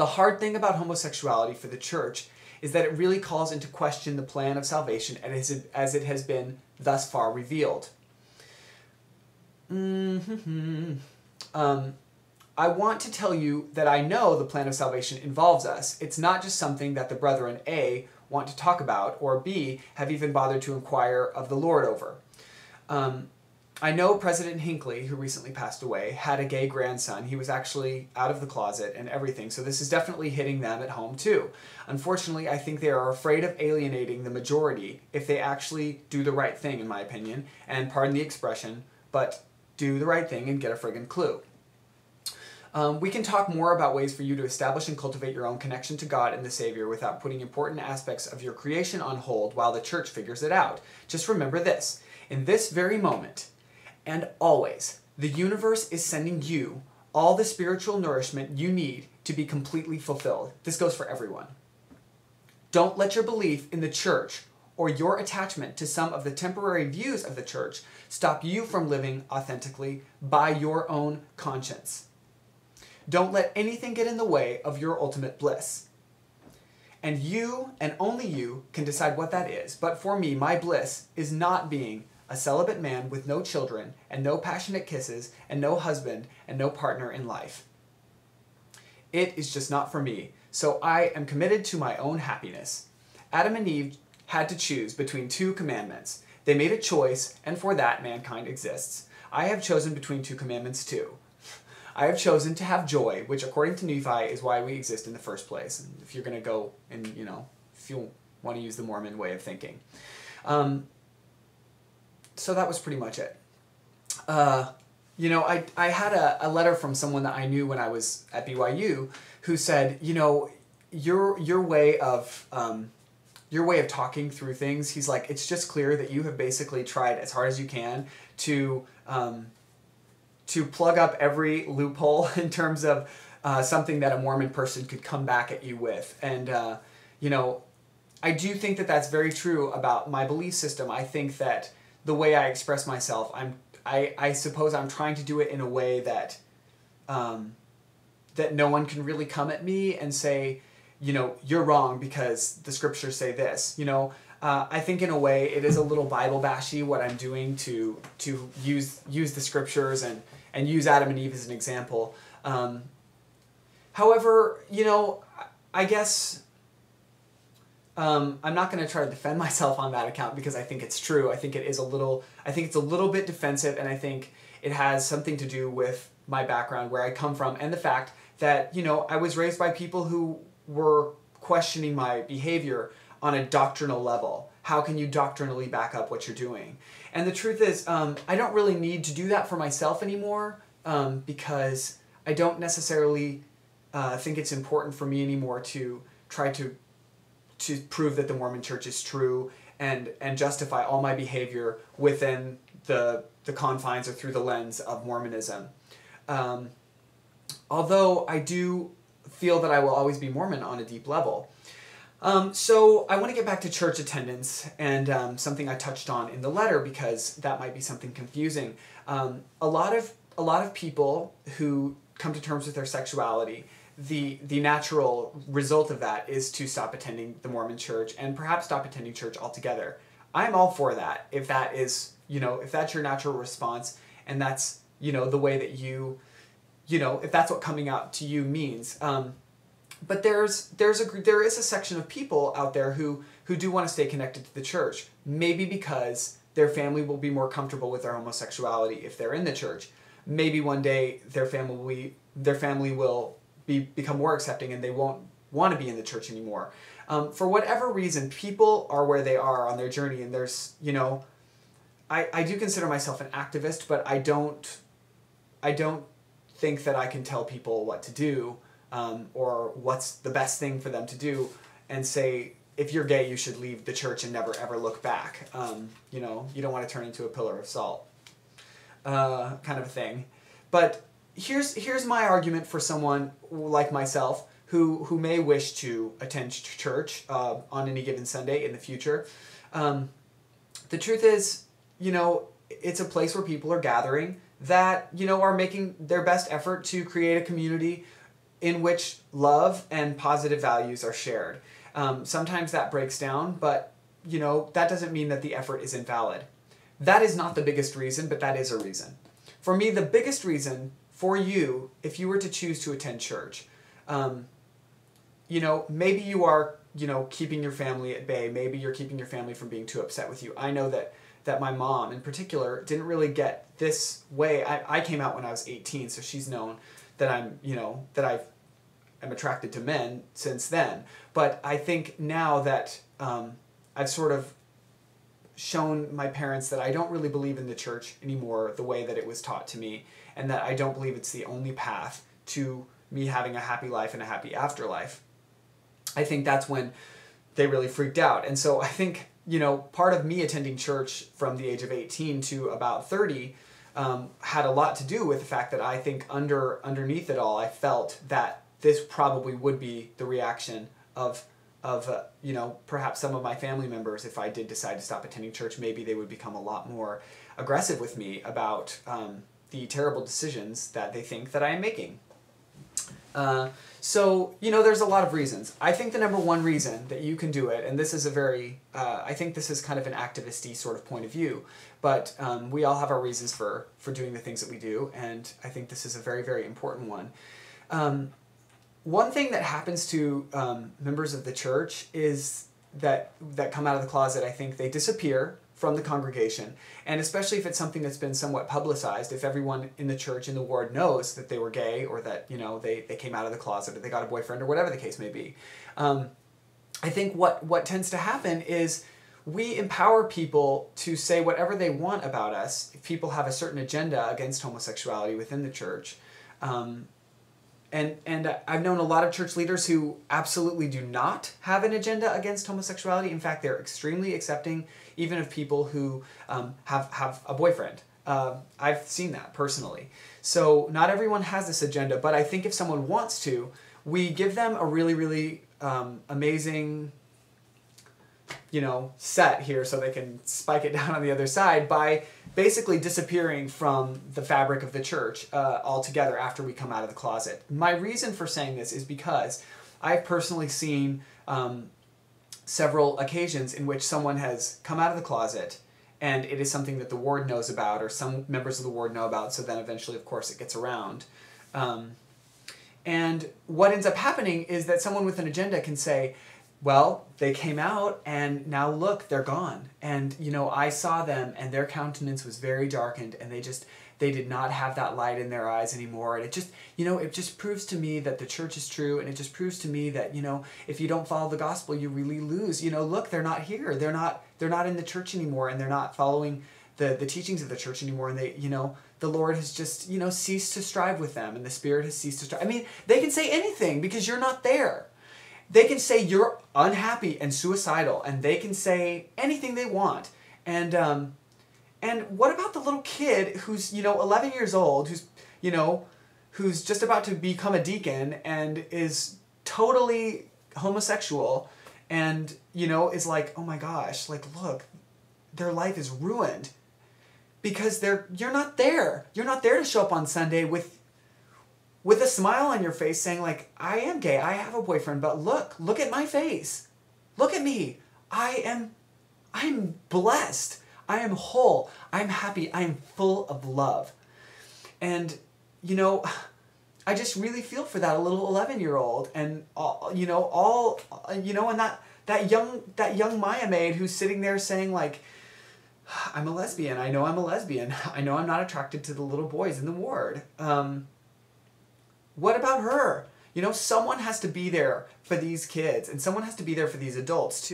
The hard thing about homosexuality for the church is that it really calls into question the plan of salvation as it has been thus far revealed. I want to tell you that I know the plan of salvation involves us. It's not just something that the brethren A, want to talk about, or B, have even bothered to inquire of the Lord over. I know President Hinckley, who recently passed away, had a gay grandson. He was actually out of the closet and everything, so this is definitely hitting them at home too. Unfortunately, I think they are afraid of alienating the majority if they actually do the right thing, in my opinion, and pardon the expression, but do the right thing and get a friggin' clue. We can talk more about ways for you to establish and cultivate your own connection to God and the Savior without putting important aspects of your creation on hold while the church figures it out. Just remember this, in this very moment, and always, the universe is sending you all the spiritual nourishment you need to be completely fulfilled. This goes for everyone. Don't let your belief in the church or your attachment to some of the temporary views of the church stop you from living authentically by your own conscience. Don't let anything get in the way of your ultimate bliss. And you, and only you, can decide what that is. But for me, my bliss is not being a celibate man with no children, and no passionate kisses, and no husband, and no partner in life. It is just not for me, so I am committed to my own happiness. Adam and Eve had to choose between two commandments. They made a choice, and for that mankind exists. I have chosen between two commandments too. I have chosen to have joy, which according to Nephi is why we exist in the first place. And if you're going to go and, if you want to use the Mormon way of thinking. So that was pretty much it. I had a letter from someone that I knew when I was at BYU who said, your way of talking through things, he's like, it's just clear that you have basically tried as hard as you can to plug up every loophole in terms of something that a Mormon person could come back at you with. And, I do think that that's very true about my belief system. I think that the way I express myself, I suppose I'm trying to do it in a way that that no one can really come at me and say, you're wrong because the scriptures say this. I think in a way it is a little Bible bashy what I'm doing to use the scriptures and use Adam and Eve as an example. However, I guess I'm not going to try to defend myself on that account because I think it's true. I think it's a little bit defensive, and I think it has something to do with my background, where I come from, and the fact that, I was raised by people who were questioning my behavior on a doctrinal level. How can you doctrinally back up what you're doing? And the truth is, I don't really need to do that for myself anymore because I don't necessarily think it's important for me anymore to try to prove that the Mormon Church is true and justify all my behavior within the confines or through the lens of Mormonism. Although I do feel that I will always be Mormon on a deep level. So I want to get back to church attendance and something I touched on in the letter because that might be something confusing. A lot of people who come to terms with their sexuality, the natural result of that is to stop attending the Mormon Church and perhaps stop attending church altogether. I'm all for that if that is, if that's your natural response and that's, the way that if that's what coming out to you means. But there is a section of people out there who do want to stay connected to the church, maybe because their family will be more comfortable with their homosexuality if they're in the church. Maybe one day their family will become more accepting and they won't want to be in the church anymore. For whatever reason, people are where they are on their journey, and there's, I do consider myself an activist, but I don't think that I can tell people what to do or what's the best thing for them to do and say, if you're gay, you should leave the church and never ever look back. You don't want to turn into a pillar of salt kind of a thing. But here's my argument for someone like myself who may wish to attend church on any given Sunday in the future. The truth is, it's a place where people are gathering that, are making their best effort to create a community in which love and positive values are shared. Sometimes that breaks down, but that doesn't mean that the effort is invalid. That is not the biggest reason, but that is a reason. For me, the biggest reason for you, if you were to choose to attend church, maybe you are, keeping your family at bay. Maybe you're keeping your family from being too upset with you. I know that my mom in particular didn't really get this way. I came out when I was 18, so she's known that I'm attracted to men since then. But I think now that I've sort of shown my parents that I don't really believe in the church anymore the way that it was taught to me, and that I don't believe it's the only path to me having a happy life and a happy afterlife, I think that's when they really freaked out. And so I think, part of me attending church from the age of 18 to about 30 had a lot to do with the fact that I think underneath it all, I felt that this probably would be the reaction of perhaps some of my family members. If I did decide to stop attending church, maybe they would become a lot more aggressive with me about the terrible decisions that they think that I am making. So, there's a lot of reasons. I think the number one reason that you can do it, and this is I think this is kind of an activist-y sort of point of view, but we all have our reasons for doing the things that we do, and I think this is a very, very important one. One thing that happens to members of the church is that come out of the closet, I think they disappear from the congregation, and especially if it's something that's been somewhat publicized, if everyone in the church, in the ward, knows that they were gay, or that they came out of the closet, or they got a boyfriend, or whatever the case may be. I think what tends to happen is we empower people to say whatever they want about us if people have a certain agenda against homosexuality within the church. And I've known a lot of church leaders who absolutely do not have an agenda against homosexuality. In fact, they're extremely accepting even of people who have a boyfriend. I've seen that personally. So not everyone has this agenda, but I think if someone wants to, we give them a really, really amazing set here so they can spike it down on the other side by basically disappearing from the fabric of the church altogether after we come out of the closet. My reason for saying this is because I've personally seen several occasions in which someone has come out of the closet and it is something that the ward knows about, or some members of the ward know about, so then eventually, of course, it gets around. And what ends up happening is that someone with an agenda can say, well, they came out and now look, they're gone. And, I saw them and their countenance was very darkened, and they did not have that light in their eyes anymore. And it just proves to me that the church is true. And it just proves to me that, if you don't follow the gospel, you really lose. Look, they're not here. They're not in the church anymore, and they're not following the teachings of the church anymore. And they, the Lord has just, ceased to strive with them, and the Spirit has ceased to strive. I mean, they can say anything because you're not there. They can say you're unhappy and suicidal, and they can say anything they want. And what about the little kid who's 11 years old, who's just about to become a deacon and is totally homosexual, and is like, oh my gosh, like, look, their life is ruined because you're not there. You're not there to show up on Sunday with a smile on your face saying, like, I am gay, I have a boyfriend, but look at my face. Look at me. I'm blessed. I am whole. I'm happy. I am full of love. And, I just really feel for that little 11-year-old, and and that young Maya maid who's sitting there saying, like, I'm a lesbian. I know I'm a lesbian. I know I'm not attracted to the little boys in the ward. What about her? Someone has to be there for these kids, and someone has to be there for these adults too.